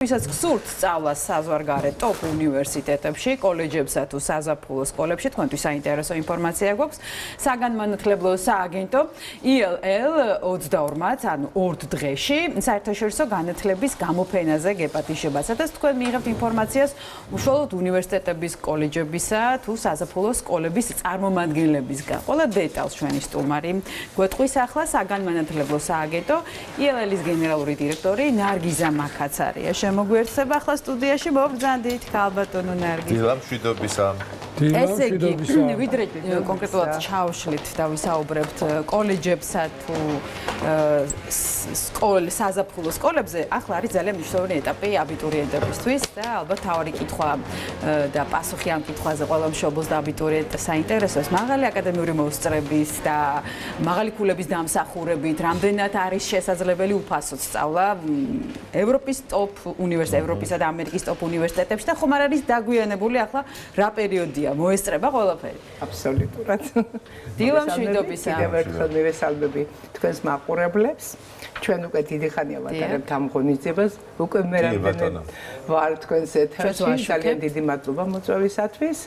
ვისაც გსურთ სწავლა საზღვარგარეთ ტოპ უნივერსიტეტებში, კოლეჯებსა თუ საზაფხულო სკოლებში, თქვენთვის საინტერესო ინფორმაცია გვაქვს. საგანმანათლებლო სააგენტო ILL 22-მაც, ანუ 2 დღეში საერთაშორისო განათლების გამოფენაზე გეპატიჟება, სადაც თქვენ მიიღებთ ინფორმაციას უშუალოდ უნივერსიტეტების, კოლეჯებისა თუ საზაფხულო სკოლების წარმომადგენლებისგან. ყველა დეტალს ჩვენი სტუმარი გვეტყვის ახლა საგანმანათლებლო სააგენტო ILL-ის გენერალური დირექტორი ნარგიზა მაქაცარია. მოგვიერთდება ახლა სტუდიაში მოგბრძანდით ქალბატონო ნარგიზა. დილა მშვიდობისა. ესე იგი, ვიდრე კონკრეტულად ჩავშლით და ვისაუბრებთ კოლეჯებსა თუ საზაფხულო სკოლებზე, ახლა არის ძალიან მნიშვნელოვანი ეტაპი აბიტურიენტებისთვის და ალბათ თავარი კითხვა და პასუხი ამ კითხვაზე ყველა მშობელს და აბიტურიენტს საინტერესოს. მაღალი აკადემიური მოსწრების და მაღალი ქულების დამსახურებით, რამდენად არის შესაძლებელი უფასოდ სწავლა ევროპის ტოპ ევროპისა და ამერიკის ტოპ უნივერსიტეტებში და ხომ არ არის დაგვიანებული ახლა რა პერიოდია მოესწრება ყველაფერი? აბსოლუტურად. დილა მშვიდობისა. კიდევ ერთხელ მივესალმები თქვენს მაყურებლებს. ჩვენ უკვე დიდი ხანია ვატარებთ ამ ღონისძიებას. უკვე მე რამდენად ვარ თქვენს ეთერში. ძალიან დიდი მადლობა მოწვევისათვის.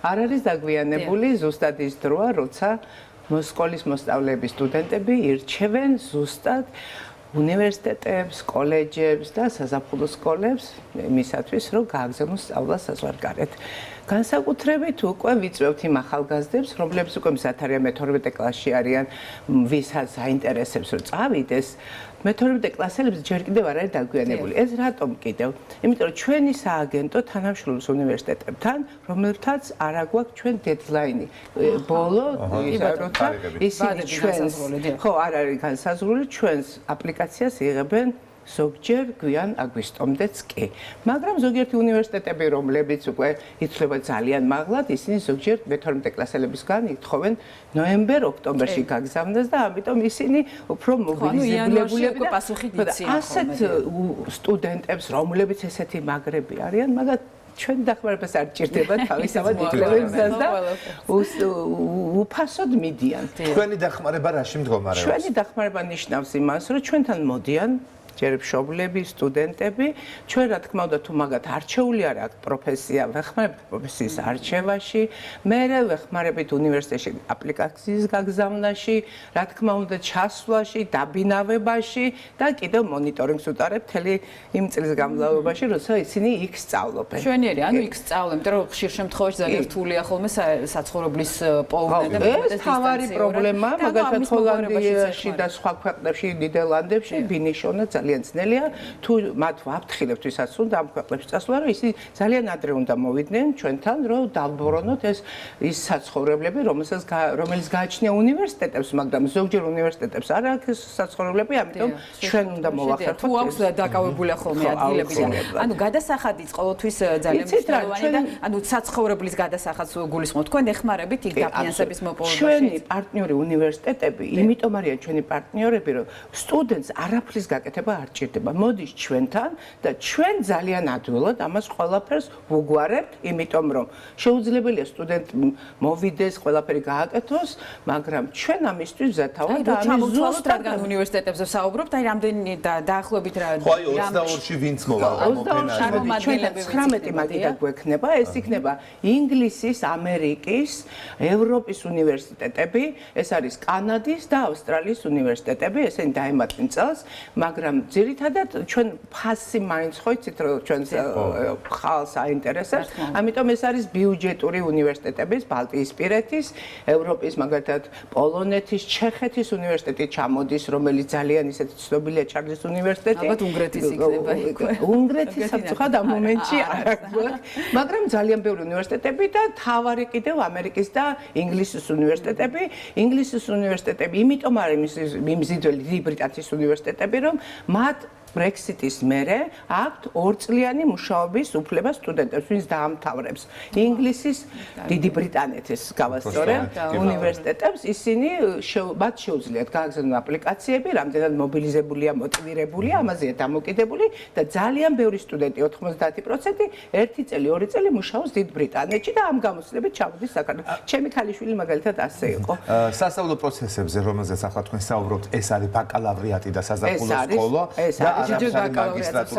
არ არის დაგვიანებული ზუსტად ის დროა, როცა სკოლის მოსწავლეები სტუდენტები ირჩევენ ზუსტად უნივერსიტეტებს, კოლეჯებს და საზაფხულო სკოლებს იმისათვის, რომ გააგზავნონ სწავლა საზღვარგარეთ. განსაკუთრებით უკვე ვიწვევთ იმ ახალგაზრდებს, რომლებიც უკვე მზად არიან მე-12 კლასში არიან, ვისაც აინტერესებს რომ წავიდეს, მე-12 კლასელებს ჯერ კიდევ არ არის დაგვიანებული. ეს რატომ კიდევ? იმიტომ რომ ჩვენი სააგენტო თანამშრომლობს უნივერსიტეტებთან, რომელთაც არ აგვაქვს ჩვენ დედლაინი. ბოლო როცა ისინი ჩვენს ხო არ არის განსაზღვრული, ჩვენს აპლიკაციას იღებენ ზოგჯერ გვიან აგვისტომდეც კი. მაგრამ ზოგიერთი უნივერსიტეტები, რომლებიც უკვე ითვლება ძალიან მაღლად, ისინი ზოგჯერ მე-12 კლასელებისგან ითხოვენ ნოემბერ-ოქტომბერში გაგზავნას და ამიტომ ისინი უფრო მობილიზებულები უკვე პასუხი დიციან. ასეთ სტუდენტებს, რომლებიც ესეთი მაგრები არიან, მაგრამ ჩვენ დახმარებას არ ჭირდება თავისთავად იკლებებსაც და უფასოდ მიდიან. თქვენი დახმარება რაში მდგომარეობს? ჩვენი დახმარება ნიშნავს იმას, რომ ჩვენთან მოდიან ჯერ მშობლები, სტუდენტები, ჩვენ რა თქმა უნდა თუ მაგათ არჩეული არ აქვს პროფესია, ვეხმარებთ პროფესიის არჩევაში, მერე ვეხმარებით უნივერსიტეტში აპლიკაციის გაგზავნაში, რა თქმა უნდა ჩასვლაში, დაბინავებაში და კიდევ მონიტორინგს ვუტარებთ მთელი იმ წლის განმავლობაში, როცა ისინი იქ სწავლობენ. მშვენიერი, ანუ იქ სწავლობენ, იმიტომ რომ ხშირ შემთხვევაში ძალიან რთულია ხოლმე საცხოვრებლის პოვნა და ეს თავარი პრობლემაა, მაგალითად ჰოლანდიაში და სხვა ქვეყნებში, ნიდერლანდებში ბინიშონა ძალიან ძნელია თუ მათ ვაფრთხილებთ ვისაც უნდა ამ ქვეყნებში წასვლა რომ ისინი ძალიან ადრე უნდა მოვიდნენ ჩვენთან რომ დავბრუნოთ ის საცხოვრებლები რომელიც გააჩნია უნივერსიტეტებს მაგრამ ზოგჯერ უნივერსიტეტებს არ აქვს საცხოვრებლები ამიტომ ჩვენ უნდა მოვახერხოთ თუ აქვს დაკავებულია ხოლმე ადგილები ანუ გადასახადიც ყოველთვის ძალიან მნიშვნელოვანია და ანუ საცხოვრებლის გადასახადს გულისხმობთ თქვენ ეხმარებით იქ დაფინანსების მოპოვებაში ჩვენი პარტნიორი უნივერსიტეტები იმიტომ არიან ჩვენი პარტნიორები რომ სტუდენტს არაფრის გაკეთება არ ჭირდება. მოდის ჩვენთან და ჩვენ ძალიან ადვილად ამას ყველაფერს ვუგვარებთ, იმიტომ რომ შეუძლებელია სტუდენტ მოვიდეს, ყველაფერი გააკეთოს, მაგრამ ჩვენ ამისთვის ვზათავთ და ამის ზუსტად რადგან უნივერსიტეტებზე ვსაუბრობთ, აი რამდენი დაახლოებით რა ხო, 22-ში ვინც მოვა გამოფენაში. 19 მაგიდა გვექნება, ეს იქნება ინგლისის, ამერიკის, ევროპის უნივერსიტეტები, ეს არის კანადის და ავსტრალიის უნივერსიტეტები, ესენი დაემატნენ წელს, მაგრამ ძირითადად ჩვენ ფასი მაინც ხო იცით რომ ჩვენს ხალხს აინტერესებს. ამიტომ ეს არის ბიუჯეტური უნივერსიტეტების, ბალტიისპირეთის, ევროპის, მაგალითად პოლონეთის, ჩეხეთის უნივერსიტეტი ჩამოდის, რომელიც ძალიან ისეთი ცნობილია ჩარლის უნივერსიტეტი. ალბათ უნგრეთის იქნება იქვე. უნგრეთის საერთოდ ამ მომენტში არ აქვს, მაგრამ ძალიან ბევრი უნივერსიტეტები და თავარი კიდევ ამერიკის და ინგლისის უნივერსიტეტები. ინგლისის უნივერსიტეტები იმიტომ არის მიმზიდველი დიდი ბრიტანეთის უნივერსიტეტები, რომ მათ Brexit-ის მერე აქვთ 2 წლიანი მუშაობის უფლება სტუდენტებს, ვინც დაამთავრებს ინგლისის, დიდი ბრიტანეთის გავასწორებ უნივერსიტეტებს, ისინი მათ შეუძლიათ გააგზავნონ აპლიკაციები, რამდენად მობილიზებულია, მოტივირებულია, ამაზეა დამოკიდებული და ძალიან ბევრი სტუდენტი 90% 1 წელი, 2 წელი მუშაობს დიდ ბრიტანეთში და ამ გამოცდილებით ჩამოდის საქართველოში. ჩემი ქალიშვილი მაგალითად ასე იყო. სასწავლო პროცესებზე, რომელზეც ახლა თქვენ საუბრობთ, ეს არის ბაკალავრიატი და საზაფხულო სკოლა და ჯერ ბაკალავრიატს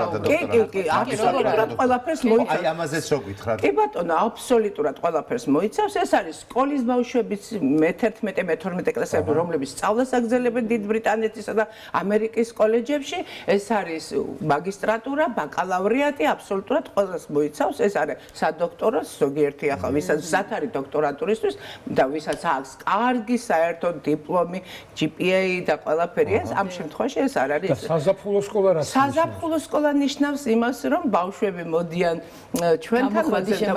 კი, აბსოლუტურად ყველაფერს მოიცავს. აი ამაზეც რო გითხრათ. კი ბატონო, აბსოლუტურად ყველაფერს მოიცავს. ეს არის სკოლის ბავშვების მე-11, მე-12 კლასები, რომლებიც სწავლას აგრძელებენ დიდ ბრიტანეთისა და ამერიკის კოლეჯებში. ეს არის მაგისტრატურა, ბაკალავრიატი, აბსოლუტურად ყველას მოიცავს. ეს არის სადოქტორო, ზოგიერთი ახლა ვისაც მზად არის დოქტორატურისთვის და ვისაც აქვს კარგი საერთო დიპლომი, GPA და ყველაფერი ეს ამ შემთხვევაში ეს არ არის. საზაფხულო სკოლა რა? საზაფხულო სკოლა ნიშნავს იმას, რომ ბავშვები მოდიან ჩვენთან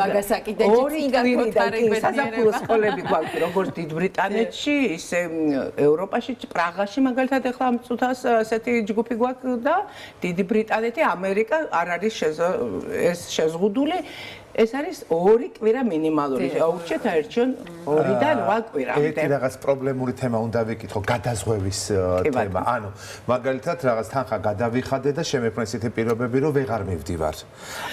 მაგასაკი და წინგაკოთარებენ. საზაფხულო სკოლები გვაქვს როგორც დიდ ბრიტანეთში, ისე ევროპაში, პრაღაში მაგალითად ახლა ამ წუთას ასეთი ჯგუფი გვაქვს და დიდი ბრიტანეთი, ამერიკა არ არის ეს შეზღუდული. ეს არის 2 კვირა მინიმალური. აუჩეთ აერჩიონ 2-დან 8 კვირამდე. ერთი რაღაც პრობლემური თემა უნდა ვიკითხო, გადაზღვევის თემა. ანუ მაგალითად რაღაც თანხა გადავიხადე და შემექმნე ისეთი პირობები, რომ ვეღარ მივდივარ.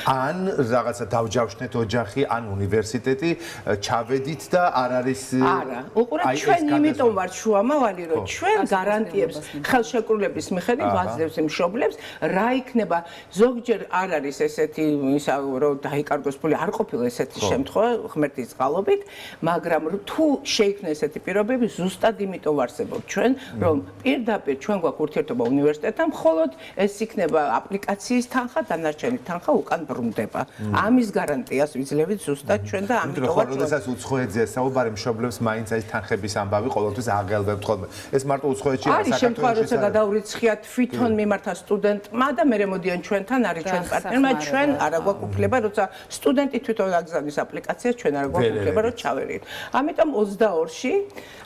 ან რაღაცა დავჯავშნეთ ოჯახი, ან უნივერსიტეტი, ჩავედით და არ არის არა, უყურეთ ჩვენ იმიტომ ვართ შუამავალი, რომ ჩვენ გარანტიებს ხელშეკრულების მიხედვით ვაძლევს მშობლებს, რა იქნება ზოგჯერ არ არის ესეთი ისა რომ დაიკარგოს ფული არ ყოფილა ესეთი შემთხვევა ღმერთის წყალობით, მაგრამ თუ შეიქმნა ესეთი პირობები, ზუსტად იმიტომ ვარსებობთ ჩვენ, რომ პირდაპირ ჩვენ გვაქვს ურთიერთობა უნივერსიტეტთან, მხოლოდ ეს იქნება აპლიკაციის თანხა, დანარჩენი თანხა უკან ბრუნდება. ამის გარანტიას ვიძლევით ზუსტად ჩვენ და ამიტომ ვარ. როდესაც უცხოეთზეა საუბარი, მშობლებს მაინც ეს თანხების ამბავი ყოველთვის აღგელვებთ ხოლმე. ეს მარტო უცხოეთში არა, საქართველოში. არის შემთხვევა, როცა გადაურიცხიათ თვითონ მიმართა სტუდენტმა და მერე მოდიან ჩვენთან, არის ჩვენ პარტნიორმა, ჩვენ არა გვაქვს უფლება, როცა სტუდენტი თვითონ აგზავნის აპლიკაციას ჩვენ არ გვაქვს უფლება რომ ჩავერით. ამიტომ 22-ში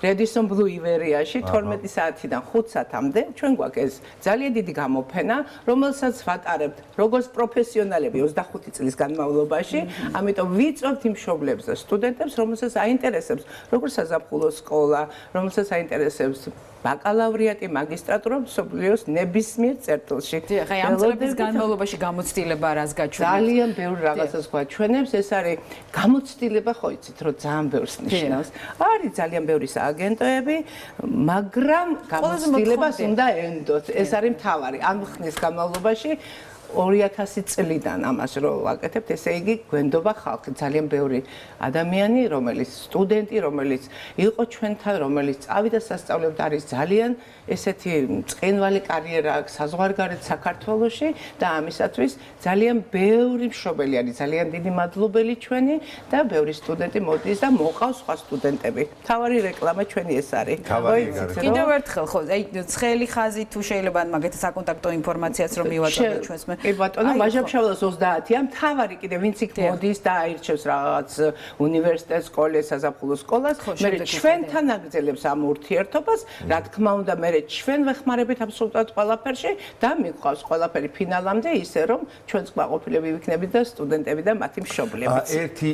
Radisson Blu ივერიაში 12 საათიდან 5 საათამდე ჩვენ გვაქვს ეს ძალიან დიდი გამოფენა, რომელსაც ვატარებთ როგორც პროფესიონალები 25 წლის განმავლობაში. ამიტომ ვიწევთ იმ მშობლებს და სტუდენტებს, რომელსაც აინტერესებს როგორც საზაფხულო სკოლა, რომელსაც აინტერესებს ბაკალავრიატი, მაგისტრატურა მსოფლიოს ნებისმიერ წერტილში. ხა ამ წლების განმავლობაში გამოცდილება რას გაჩვენებს? ძალიან ბევრ რაღაცას გვაჩვენებს, ეს არის გამოცდილება, ხო იცით, რომ ძალიან ბევრს ნიშნავს. არის ძალიან ბევრი სააგენტოები, მაგრამ გამოცდილებას უნდა ენდოთ. ეს არის მთავარი. ამ ხნის განმავლობაში 2000 წლიდან ამას რო ვაკეთებთ, ესე იგი გვენდობა ხალხი, ძალიან ბევრი ადამიანი, რომელიც სტუდენტი, რომელიც იყო ჩვენთან, რომელიც წავიდა სასწავლებლად, არის ძალიან ესეთი წყინვალი კარიერა აქვს საზღვარგარეთ საქართველოში და ამისათვის ძალიან ბევრი მშობელი არის, ძალიან დიდი მადლობელი ჩვენი და ბევრი სტუდენტი მოდის და მოყავს სხვა სტუდენტები. თავარი რეკლამა ჩვენი ეს არის. კიდევ ერთხელ ხო, აი ცხელი ხაზი თუ შეიძლება მაგათი საკონტაქტო ინფორმაციაც რომ მივაწოდოთ ჩვენს მე. კი ბატონო, ვაჟა-ფშაველას 30-ია, მთავარი კიდე ვინც იქ მოდის და აირჩევს რაღაც უნივერსიტეტს, სკოლას, საზაფხულო სკოლას, მე ჩვენთან აგრძელებს ამ ურთიერთობას, რა თქმა უნდა, მე ჩვენ ვეხმარებით აბსოლუტურად ყველაფერში და მიყვავს ყველაფერი ფინალამდე ისე რომ ჩვენც გვაყოფილები ვიქნებით და სტუდენტები და მათი მშობლებიც.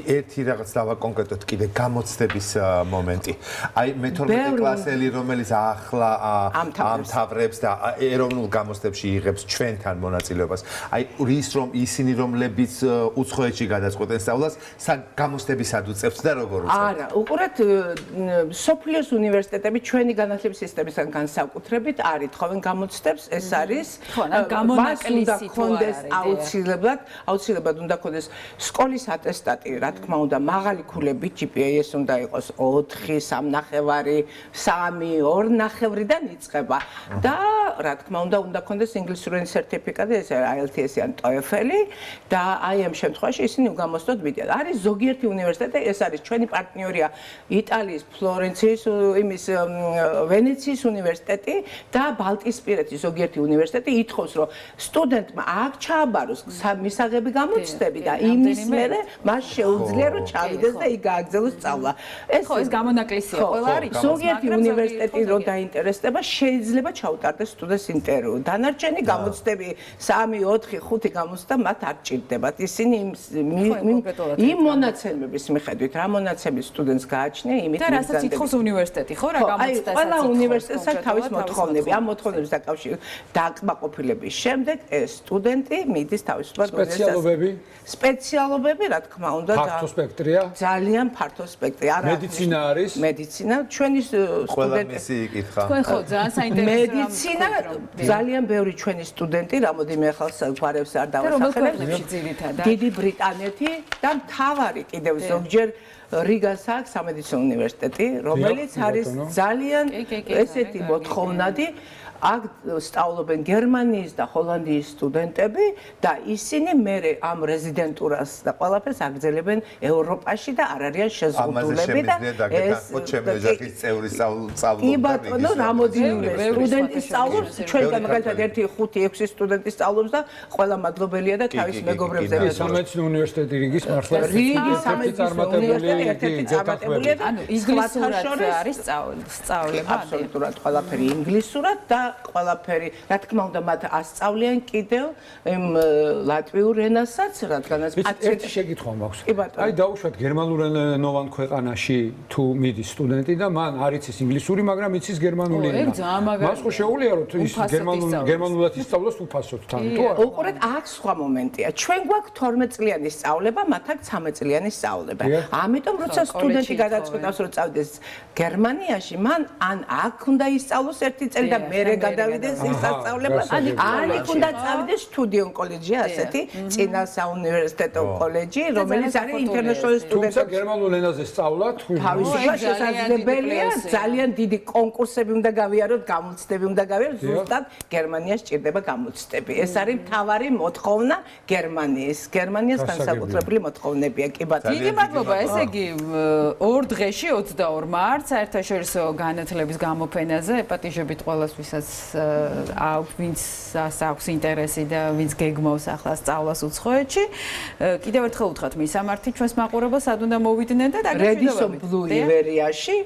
ერთი რაღაც დავაკონკრეტოთ კიდე გამოცდების მომენტი. აი მე-12 კლასელი რომელიც ახლა ამთავრებს და ეროვნულ გამოცდებში იღებს ჩვენთან მონაწილეობას. აი ისინი რომლებიც უცხოეთში გადაწყვეტენ სწავლას, გამოცდებისად უწევთ და როგორ უწევთ? არა, უყურეთ სოფლიოს უნივერსიტეტები ჩვენი განათლების სისტემისგან განსაკუთრებით არ ითხოვენ გამოცდებს, ეს არის გამონაკლისი თუ არ არის. აუცილებლად უნდა ქონდეს სკოლის ატესტატი, რა თქმა უნდა, მაღალი ქულებით GPA-ს უნდა იყოს 4, 3.5, 3, 2.5-დან იწყება და რა თქმა უნდა ქონდეს ინგლისური სერტიფიკატი, ეს IELTS ან TOEFL და აი ამ შემთხვევაში ისინი უგამოცდოდ მიდიან. არის ზოგიერთი უნივერსიტეტი, ეს არის ჩვენი პარტნიორია იტალიის ფლორენციის, ვენეციის უნივერსიტეტი და ბალტიისპირეთის ზოგიერთი უნივერსიტეტი ითხოვს, რომ სტუდენტმა აქ ჩააბაროს მისაღები გამოცდები და იმის მერე მას შეუძლია რომ ჩავიდეს და იქ გააგრძელოს სწავლა. ეს გამონაკლისია, ყველა არის. ზოგიერთი უნივერსიტეტი რო დაინტერესდება, შეიძლება ჩაუტარდეს სტუდენტს ინტერვიუ. დანარჩენი გამოცდები 3, 4-5 გამოცდა მათ არ ჭირდებათ. ისინი იმ მონაცემების მიხედვით, რა მონაცემის სტუდენტს გააჩნია, იმით და რასაც ითხოვს უნივერსიტეტი, ხო, რა გამოცდასაც. ყველა უნივერსიტეტს აქვს თავის მოთხოვნები. ამ მოთხოვნების დაკავშირებით დააკმაყოფილების შემდეგ ეს სტუდენტი მიდის თავისუფლად სპეციალობები? სპეციალობები, რა თქმა უნდა, ფართო სპექტრია? ძალიან ფართო სპექტრი. მედიცინა არის? მედიცინა, ჩვენი სტუდენტები იკითხა. თქვენ ხო ძალიან საინტერესო მედიცინა ძალიან ბევრი ჩვენი სტუდენტი, რამოდენიმე ახალ გვარებს არ დავასახელებ. დიდი ბრიტანეთი და მთავარი კიდევ ზოგჯერ რიგას აქვს სამედიცინო უნივერსიტეტი, რომელიც არის ძალიან ესეთი მოთხოვნადი. აქ სწავლობენ გერმანიის და ჰოლანდიის სტუდენტები და ისინი მერე ამ რეზიდენტურას და ყველაფერს აგრძელებენ ევროპაში და არ არიან შეზღუდულები და ეს ჩემი ოჯახის წევრი სწავლობს. კი ბატონო, რამოდენიმე სტუდენტი სწავლობს, ჩვენგან მაგალითად 1-5-6 სტუდენტი სწავლობს და ყველა მადლობელია და თავის მეგობრებზე ეს სამედიცინო უნივერსიტეტი რიგის მართლა რიგის სამედიცინო უნივერსიტეტი ერთ-ერთი წარმატებულია და ინგლისურად არის სწავლება. აბსოლუტურად ყველაფერი ინგლისურად და ყველაფერი, რა თქმა უნდა, მათ ასწავლიან კიდევ იმ ლატვიურ ენასაც, რადგანაც ერთი შეკითხვა მაქვს. აი დაუშვათ გერმანულენოვან ქვეყანაში თუ მიდის სტუდენტი და მან არ იცის ინგლისური, მაგრამ იცის გერმანული ენა. მას ხო შეუძლია რომ ის გერმანულად ისწავლოს უფასოდ თან, თუ არა? უყურეთ, აქ სხვა მომენტია. ჩვენ გვაქვს 12 წლიანი სწავლება, მათ აქვს 13 წლიანი სწავლება. ამიტომ როცა სტუდენტი გადაწყვეტავს რომ წავიდეს გერმანიაში, მან ან აქ უნდა ისწავლოს 1 წელი და მერე გადავიდეს ის სასწავლებლად, ან იქ უნდა წავიდეს სტუდიონ კოლეჯი, ასეთი წინა საუნივერსიტეტო კოლეჯი, რომელიც არის ინტერნაშონალ სტუდენტებს. თუმცა გერმანულ ენაზე სწავლა თავისუფლად შესაძლებელია, ძალიან დიდი კონკურსები უნდა გავიაროთ, გამოცდები უნდა გავიაროთ, ზუსტად გერმანიაში ჭირდება გამოცდები. ეს არის მთავარი მოთხოვნა გერმანიის. გერმანიას განსაკუთრებული მოთხოვნებია, კი ბატონო. დიდი მადლობა, ესე იგი 2 დღეში 22 მარტს საერთაშორისო განათლების გამოფენაზე ეპატიჟებით ყველას ვისაც ვინც აქვს ინტერესი და ვინც გეგმავს ახლა სწავლას უცხოეთში. კიდევ ერთხელ უთხრათ მისამართი ჩვენს მაყურებელს, სად უნდა მოვიდნენ და დაგეშვიდობებით. Redison Blue Iveriaში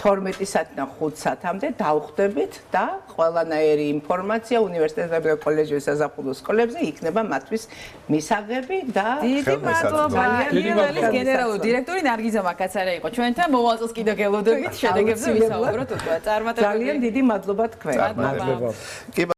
12-დან 5 საათამდე დავხვდებით და ყველანაირი ინფორმაცია უნივერსიტეტებზე და კოლეჯებზე საზაფხულო სკოლებზე იქნება მათთვის მისაღები და დიდი მადლობა. პირველი გენერალური დირექტორი ნარგიზა მაკაცარა იყო ჩვენთან. მოვალ წელს კიდევ გელოდებით შედეგებზე ვისაუბროთ უკვე. ძალიან დიდი მადლობა თქვენ. მადლობა.